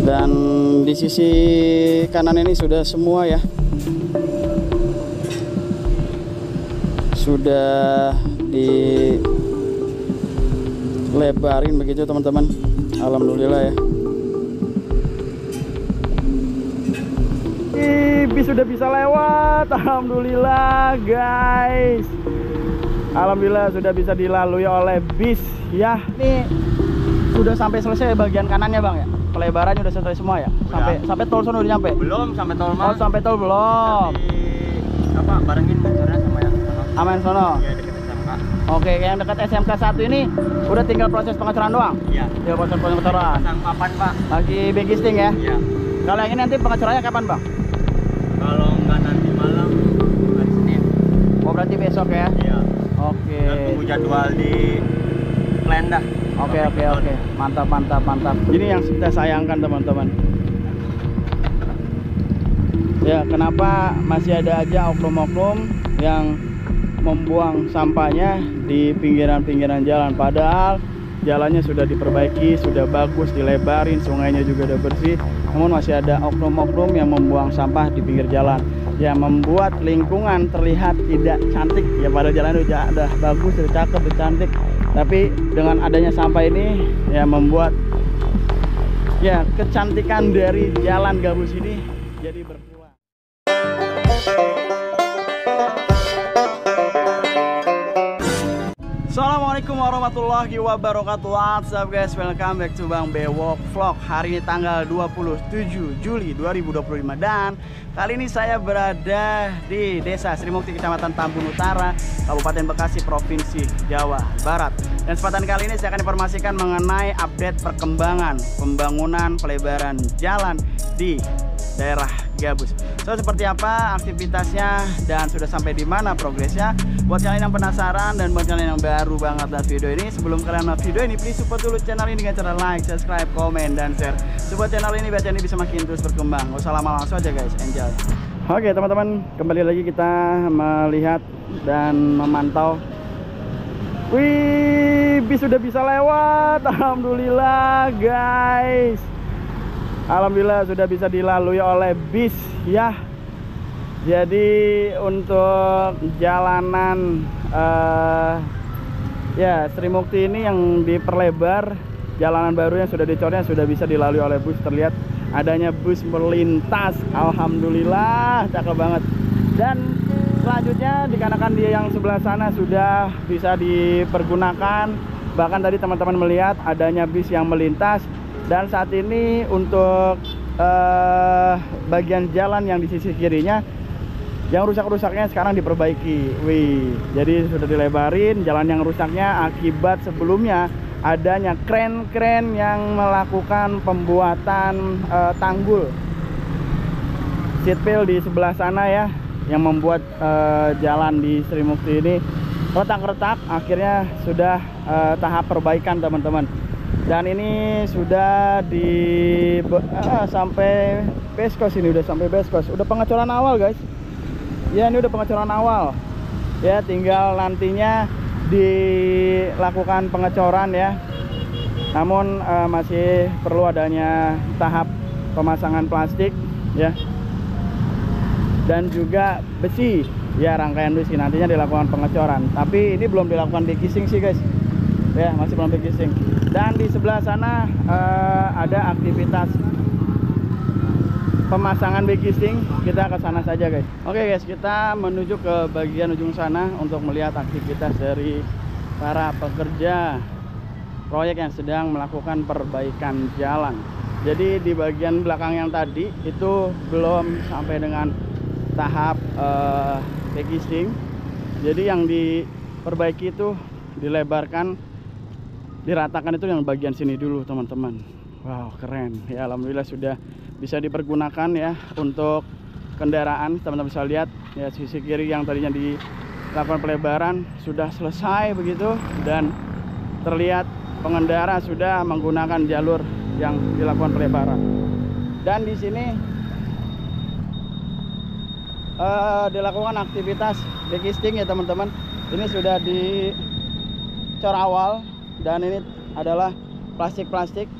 Dan di sisi kanan ini sudah semua ya, sudah dilebarin begitu teman-teman. Alhamdulillah ya. Bis sudah bisa lewat, alhamdulillah guys. Alhamdulillah sudah bisa dilalui oleh bis ya. Ini sudah sampai selesai bagian kanannya bang ya. Pelebarannya udah selesai semua ya. Sampai tol sono udah nyampe. Belum sampai tol mas. Oh sampai tol belum. Apa barengin motornya sama yang sono. Aman sono. Iya dekat SMK. Oke, yang dekat SMK 1 ini udah tinggal proses pengecoran doang. Iya. Tinggal proses pengecoran. Pasang papan pak. Lagi backlisting ya. Iya. Kalau yang ini nanti pengecorannya kapan bang? Kalau nggak nanti malam hari Senin. Oh berarti besok ya? Iya. Oke. Dan tunggu jadwal di plan dah. Oke. Mantap. Ini yang kita sayangkan teman-teman. Ya, kenapa masih ada aja oknum-oknum yang membuang sampahnya di pinggiran-pinggiran jalan, padahal jalannya sudah diperbaiki, sudah bagus, dilebarin, sungainya juga udah bersih, namun masih ada oknum-oknum yang membuang sampah di pinggir jalan, yang membuat lingkungan terlihat tidak cantik. Ya pada jalan udah bagus, udah cakep, udah cantik, tapi dengan adanya sampah ini ya membuat ya kecantikan dari jalan gabus ini jadi berkurang. Assalamualaikum warahmatullahi wabarakatuh. What's up guys, welcome back to Bang Bewok Vlog. Hari ini tanggal 27 Juli 2025 dan kali ini saya berada di Desa Sri Mukti, Kecamatan Tambun Utara, Kabupaten Bekasi, Provinsi Jawa Barat. Dan kesempatan kali ini saya akan informasikan mengenai update perkembangan pembangunan pelebaran jalan di daerah Gabus. So seperti apa aktivitasnya dan sudah sampai di mana progresnya? Buat kalian yang penasaran dan buat kalian yang baru banget lihat video ini, sebelum kalian lihat video ini, please support dulu channel ini dengan cara like, subscribe, komen, dan share. Support channel ini biar channel ini bisa makin terus berkembang. Gak usah lama, langsung aja guys, enjoy. Oke teman-teman, kembali lagi kita melihat dan memantau. Wih, bis sudah bisa lewat, alhamdulillah guys. Alhamdulillah sudah bisa dilalui oleh bis ya. Jadi untuk jalanan ya Sri Mukti ini yang diperlebar, jalanan baru yang sudah dicornya sudah bisa dilalui oleh bus. Terlihat adanya bus melintas, alhamdulillah cakep banget. Dan selanjutnya dikarenakan dia yang sebelah sana sudah bisa dipergunakan, bahkan tadi teman-teman melihat adanya bis yang melintas. Dan saat ini untuk bagian jalan yang di sisi kirinya yang rusak-rusaknya sekarang diperbaiki. Wih, jadi sudah dilebarin jalan yang rusaknya akibat sebelumnya adanya kren-kren yang melakukan pembuatan tanggul seatpil di sebelah sana ya, yang membuat jalan di Sri Mukti ini retak-retak. Akhirnya sudah tahap perbaikan teman-teman. Dan ini sudah sampai Beskos, ini udah sampai Beskos. Udah pengecoran awal guys. Ya ini udah pengecoran awal. Ya tinggal nantinya dilakukan pengecoran ya. Namun masih perlu adanya tahap pemasangan plastik ya. Dan juga besi. Ya rangkaian besi nantinya dilakukan pengecoran. Tapi ini belum dilakukan backlisting sih guys. Ya masih belum backlisting. Dan di sebelah sana ada aktivitas pemasangan backlisting. Kita ke sana saja guys. Oke guys, kita menuju ke bagian ujung sana untuk melihat aktivitas dari para pekerja proyek yang sedang melakukan perbaikan jalan. Jadi di bagian belakang yang tadi itu belum sampai dengan tahap backlisting. Jadi yang diperbaiki itu dilebarkan, diratakan itu yang bagian sini dulu teman-teman. Wow keren ya, alhamdulillah sudah bisa dipergunakan ya untuk kendaraan. Teman-teman bisa lihat ya, sisi kiri yang tadinya dilakukan pelebaran sudah selesai begitu, dan terlihat pengendara sudah menggunakan jalur yang dilakukan pelebaran. Dan di sini dilakukan aktivitas backlisting ya teman-teman. Ini sudah dicor awal. Dan ini adalah plastik-plastik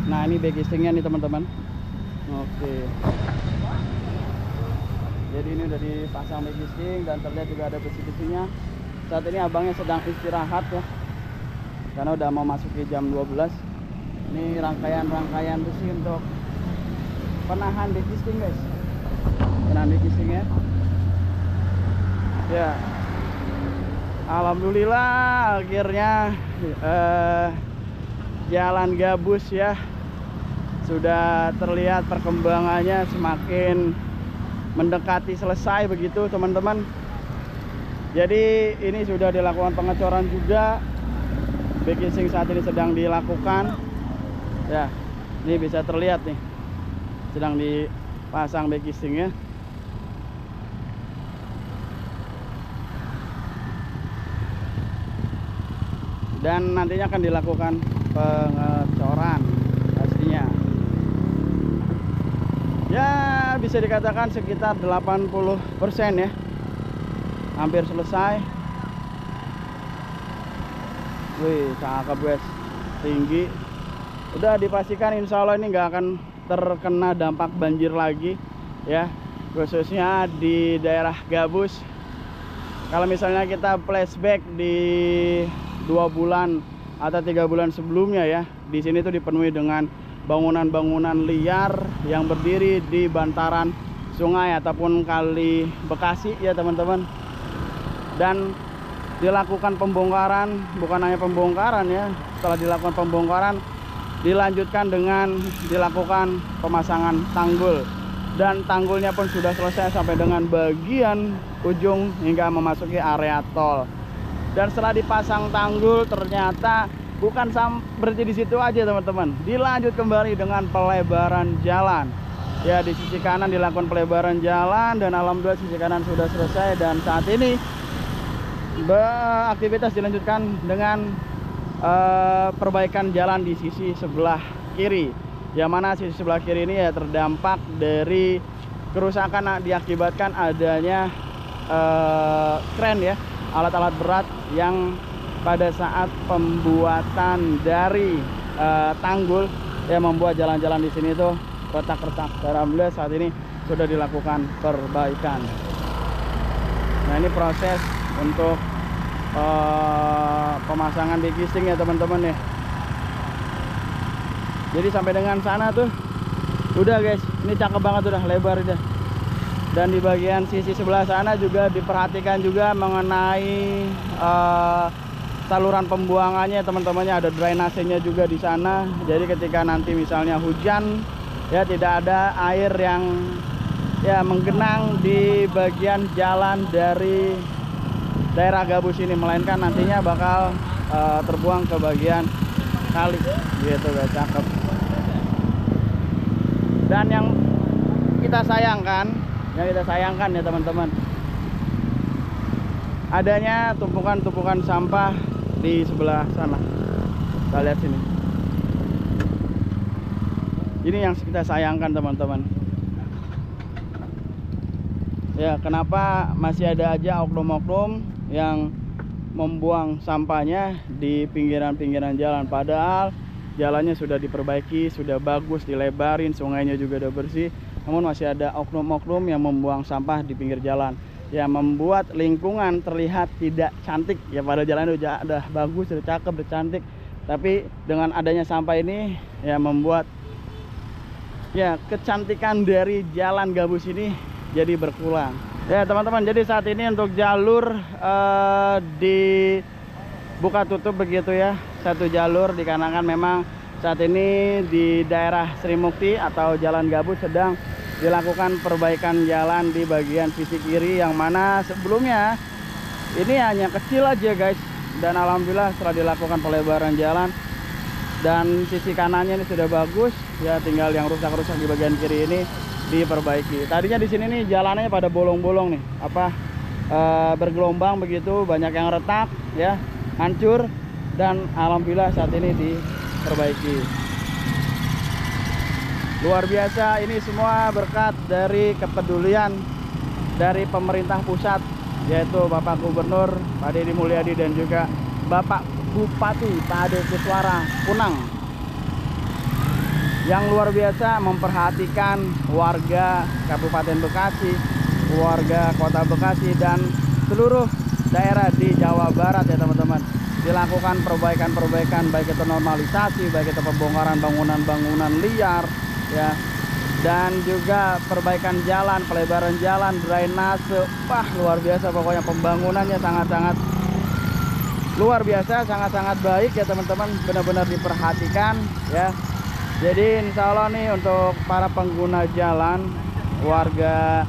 Nah ini back casingnya nih teman-teman. Oke. Jadi ini udah dipasang back casing dan terlihat juga ada besi-besinya. Saat ini abangnya sedang istirahat ya, karena udah mau masuk ke jam 12. Ini rangkaian besi untuk penahan back casing guys. Penahan back casingnya. Ya. Alhamdulillah akhirnya jalan gabus ya sudah terlihat perkembangannya semakin mendekati selesai begitu teman-teman. Jadi ini sudah dilakukan pengecoran juga. Back casing saat ini sedang dilakukan. Ya, ini bisa terlihat nih sedang dipasang back casingnya. Dan nantinya akan dilakukan pengecoran pastinya. Ya bisa dikatakan sekitar 80% ya, hampir selesai. Wih cakep guys, tinggi. Udah dipastikan insya Allah ini nggak akan terkena dampak banjir lagi ya, khususnya di daerah gabus. Kalau misalnya kita flashback di 2 bulan atau 3 bulan sebelumnya ya, di sini tuh dipenuhi dengan bangunan-bangunan liar yang berdiri di bantaran sungai ataupun kali Bekasi ya teman-teman. Dan dilakukan pembongkaran, bukan hanya pembongkaran ya, setelah dilakukan pembongkaran dilanjutkan dengan dilakukan pemasangan tanggul, dan tanggulnya pun sudah selesai sampai dengan bagian ujung hingga memasuki area tol. Dan setelah dipasang tanggul ternyata bukan berhenti di situ aja teman-teman, dilanjut kembali dengan pelebaran jalan ya. Di sisi kanan dilakukan pelebaran jalan dan alhamdulillah sisi kanan sudah selesai. Dan saat ini aktivitas dilanjutkan dengan perbaikan jalan di sisi sebelah kiri, yang mana sisi sebelah kiri ini ya terdampak dari kerusakan diakibatkan adanya kren ya, alat-alat berat yang pada saat pembuatan dari tanggul ya membuat jalan-jalan di sini tuh retak-retak. Alhamdulillah saat ini sudah dilakukan perbaikan. Nah ini proses untuk pemasangan back casing ya teman-teman ya. Jadi sampai dengan sana tuh udah guys, ini cakep banget, udah lebar udah. Dan di bagian sisi sebelah sana juga diperhatikan juga mengenai saluran pembuangannya teman-temannya, ada drainasenya juga di sana. Jadi ketika nanti misalnya hujan ya tidak ada air yang ya menggenang di bagian jalan dari daerah gabus ini, melainkan nantinya bakal terbuang ke bagian kali gitu guys. Cakep. Dan yang kita sayangkan ya teman-teman, adanya tumpukan-tumpukan sampah di sebelah sana. Kita lihat sini. Ini yang kita sayangkan teman-teman. Ya, kenapa masih ada aja oknum-oknum yang membuang sampahnya di pinggiran-pinggiran jalan, padahal jalannya sudah diperbaiki, sudah bagus, dilebarin, sungainya juga udah bersih, namun masih ada oknum-oknum yang membuang sampah di pinggir jalan ya, membuat lingkungan terlihat tidak cantik ya. Pada jalan udah bagus, udah cakep, udah cantik, tapi dengan adanya sampah ini ya membuat ya kecantikan dari jalan gabus ini jadi berkurang ya teman-teman. Jadi saat ini untuk jalur dibuka tutup begitu ya, satu jalur, dikarenakan memang saat ini di daerah Sri Mukti atau jalan gabus sedang dilakukan perbaikan jalan di bagian sisi kiri, yang mana sebelumnya ini hanya kecil aja guys. Dan alhamdulillah setelah dilakukan pelebaran jalan dan sisi kanannya ini sudah bagus ya, tinggal yang rusak-rusak di bagian kiri ini diperbaiki. Tadinya di sini nih jalannya pada bolong-bolong nih, bergelombang begitu, banyak yang retak ya, hancur, dan alhamdulillah saat ini diperbaiki. Luar biasa, ini semua berkat dari kepedulian dari pemerintah pusat, yaitu Bapak Gubernur Pak Deddy Mulyadi dan juga Bapak Bupati Pak Ade Kuswara Kunang. yang luar biasa memperhatikan warga Kabupaten Bekasi, warga Kota Bekasi, dan seluruh daerah di Jawa Barat ya teman-teman. Dilakukan perbaikan-perbaikan, baik itu normalisasi, baik itu pembongkaran bangunan-bangunan liar ya, dan juga perbaikan jalan, pelebaran jalan, drainase. Wah, luar biasa pokoknya, pembangunannya sangat-sangat luar biasa, sangat-sangat baik ya teman-teman, benar-benar diperhatikan ya. Jadi insya Allah nih untuk para pengguna jalan, warga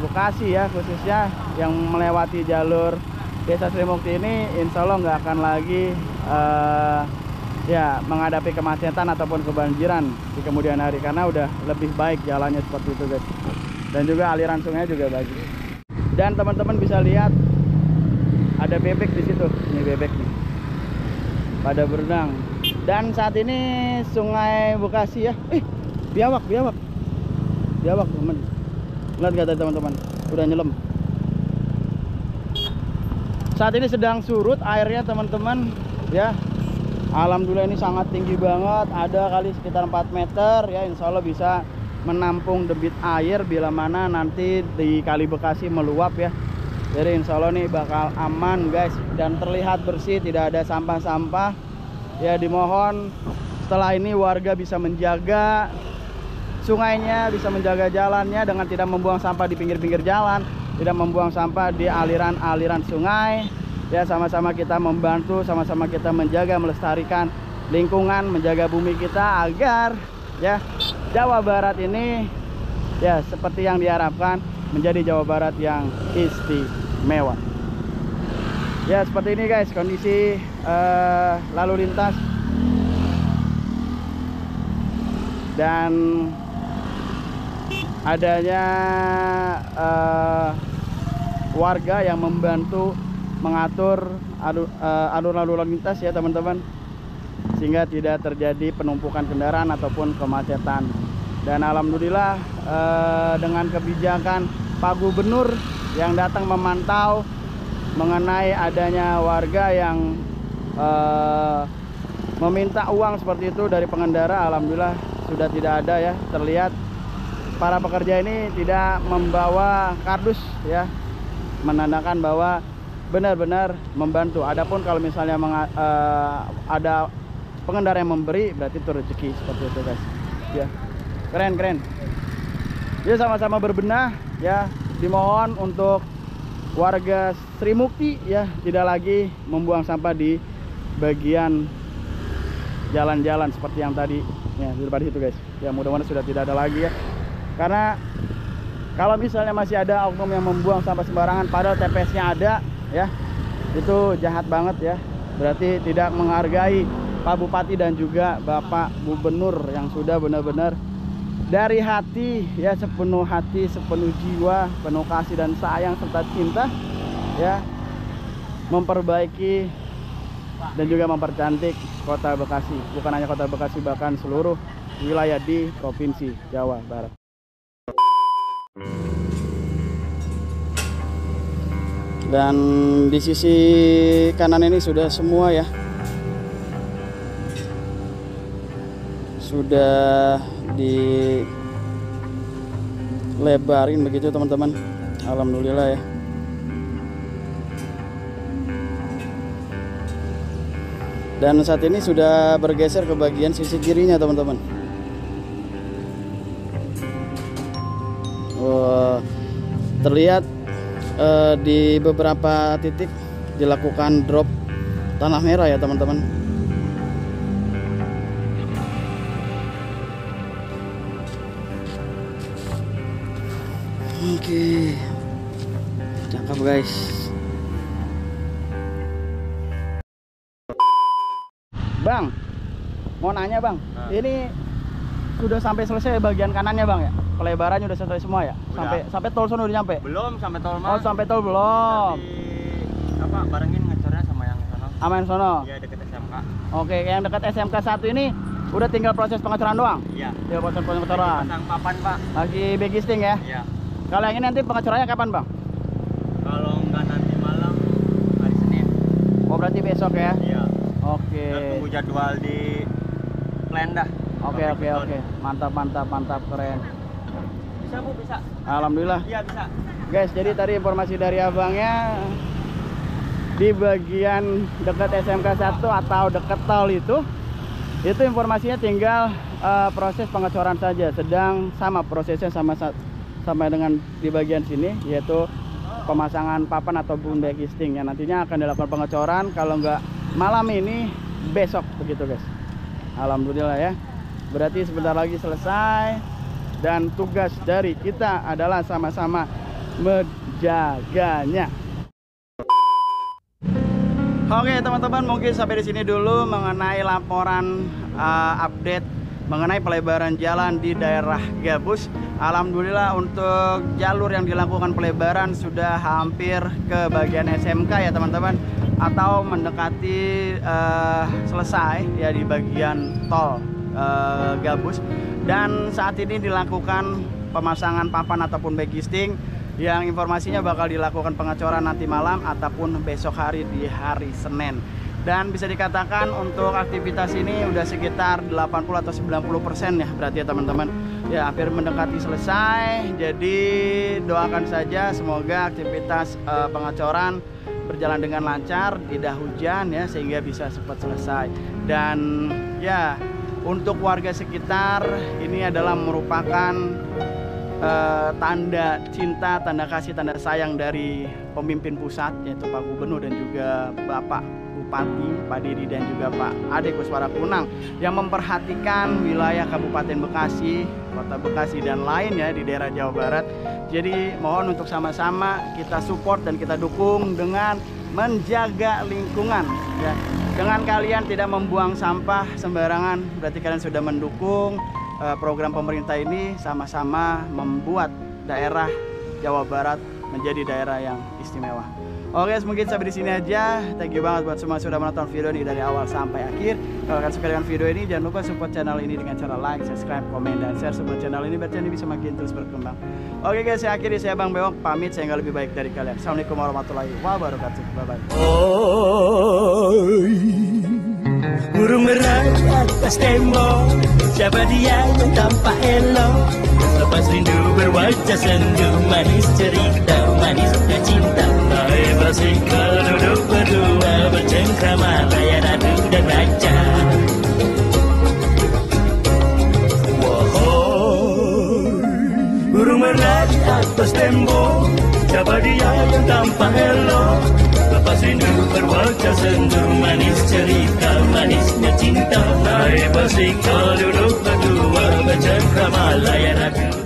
Bekasi ya khususnya yang melewati jalur Desa Srimukti ini, insya Allah nggak akan lagi ya menghadapi kemacetan ataupun kebanjiran di kemudian hari, karena udah lebih baik jalannya seperti itu guys. Dan juga aliran sungai juga bagus. Dan teman-teman bisa lihat ada bebek di situ, ini bebek nih pada berenang. Dan saat ini Sungai Bekasi ya, biawak teman. Lihat kata teman-teman, udah nyelam. Saat ini sedang surut airnya teman-teman ya. Alhamdulillah ini sangat tinggi banget, ada kali sekitar 4 meter ya. Insya Allah bisa menampung debit air bila mana nanti di Kali Bekasi meluap ya. Jadi insya Allah nih bakal aman guys, dan terlihat bersih, tidak ada sampah-sampah ya. Dimohon setelah ini warga bisa menjaga sungainya, bisa menjaga jalannya dengan tidak membuang sampah di pinggir-pinggir jalan, tidak membuang sampah di aliran-aliran sungai ya. Sama-sama kita membantu, sama-sama kita menjaga, melestarikan lingkungan, menjaga bumi kita agar ya Jawa Barat ini ya seperti yang diharapkan menjadi Jawa Barat yang istimewa ya. Seperti ini guys kondisi lalu lintas, dan adanya warga yang membantu mengatur alur lalu lintas ya teman-teman, sehingga tidak terjadi penumpukan kendaraan ataupun kemacetan. Dan alhamdulillah dengan kebijakan Pak Gubernur yang datang memantau mengenai adanya warga yang meminta uang seperti itu dari pengendara, alhamdulillah sudah tidak ada ya. Terlihat para pekerja ini tidak membawa kardus ya, menandakan bahwa benar-benar membantu. Adapun kalau misalnya ada pengendara yang memberi, berarti itu rezeki, seperti itu guys ya. Keren ya, sama-sama berbenah ya. Dimohon untuk warga Srimukti ya tidak lagi membuang sampah di bagian jalan-jalan seperti yang tadi ya, di depan situ guys ya. Mudah-mudahan sudah tidak ada lagi ya, karena kalau misalnya masih ada oknum yang membuang sampah sembarangan padahal TPS-nya ada ya, itu jahat banget ya. Berarti tidak menghargai Pak Bupati dan juga Bapak Gubernur yang sudah benar-benar dari hati ya, sepenuh hati, sepenuh jiwa, penuh kasih dan sayang serta cinta ya, memperbaiki dan juga mempercantik Kota Bekasi. Bukan hanya Kota Bekasi, bahkan seluruh wilayah di Provinsi Jawa Barat. Dan di sisi kanan ini sudah semua ya, sudah dilebarin begitu teman-teman. Alhamdulillah ya. Dan saat ini sudah bergeser ke bagian sisi kirinya teman-teman. Terlihat di beberapa titik dilakukan drop tanah merah ya teman-teman. Oke, cakep guys. Bang, mau nanya bang, ini sudah sampai selesai bagian kanannya bang ya? Pelebarannya udah selesai semua ya? Sampai tol sono udah nyampe? Belum sampai tol mas. Oh sampai tol belum? Apa barengin ngecornya sama yang sono? Sama yang sono? Iya, deket SMK. Oke, yang dekat SMK 1 ini udah tinggal proses pengecoran doang? Iya. Tinggal proses pengecoran. Pasang papan pak. Lagi begisting ya? Iya. Kalau yang ini nanti pengecorannya kapan bang? Kalau nggak nanti malam, hari Senin. Oh berarti besok ya? Iya. Oke. Kita tunggu jadwal di plan dah. Oke, mantap, keren. Bisa Bu, bisa. Alhamdulillah. Iya bisa. Guys, jadi tadi informasi dari abangnya di bagian dekat SMK 1 atau dekat tol itu informasinya tinggal proses pengecoran saja. Sedang sama prosesnya sama dengan di bagian sini, yaitu pemasangan papan ataupun backlisting yang nantinya akan dilakukan pengecoran kalau nggak malam ini, besok begitu guys. Alhamdulillah ya. Berarti sebentar lagi selesai dan tugas dari kita adalah sama-sama menjaganya. Oke teman-teman, mungkin sampai di sini dulu mengenai laporan update mengenai pelebaran jalan di daerah Gabus. Alhamdulillah untuk jalur yang dilakukan pelebaran sudah hampir ke bagian SMK ya teman-teman, atau mendekati selesai ya di bagian tol Gabus. Dan saat ini dilakukan pemasangan papan ataupun backlisting yang informasinya bakal dilakukan pengecoran nanti malam ataupun besok hari di hari Senin. Dan bisa dikatakan untuk aktivitas ini udah sekitar 80 atau 90% ya berarti ya teman-teman. Ya hampir mendekati selesai. Jadi doakan saja semoga aktivitas pengecoran berjalan dengan lancar, tidak hujan ya, sehingga bisa cepat selesai. Dan ya untuk warga sekitar ini adalah merupakan tanda cinta, tanda kasih, tanda sayang dari pemimpin pusat yaitu Pak Gubernur dan juga Bapak Bupati Pak Didi dan juga Pak Ade Kuswara Kunang yang memperhatikan wilayah Kabupaten Bekasi, Kota Bekasi dan lainnya di daerah Jawa Barat. Jadi mohon untuk sama-sama kita support dan kita dukung dengan menjaga lingkungan ya. Dengan kalian tidak membuang sampah sembarangan, berarti kalian sudah mendukung program pemerintah ini, sama-sama membuat daerah Jawa Barat menjadi daerah yang istimewa. Oke, mungkin sampai di sini aja. Thank you banget buat semua sudah menonton video ini dari awal sampai akhir. Kalau kalian suka dengan video ini, jangan lupa support channel ini dengan cara like, subscribe, komen, dan share support channel ini biar channel ini bisa makin terus berkembang. Oke guys, saya akhiri, saya Bang Bewok pamit, saya nggak lebih baik dari kalian. Assalamualaikum warahmatullahi wabarakatuh. Bye bye. Burung merah atas tembok, siapa dia yang tampak elok? Lepas rindu berwajah sendu, manis cerita, manisnya cinta. Naik basikal duduk berdua, bercengkrama layan adu dan raja. Wahai burung merah di atas tembok, siapa dia yang tampak elok? Lepas rindu berwajah sendu, manis cerita, manisnya cinta. Naik basikal duduk berdua, bercengkrama layan adu.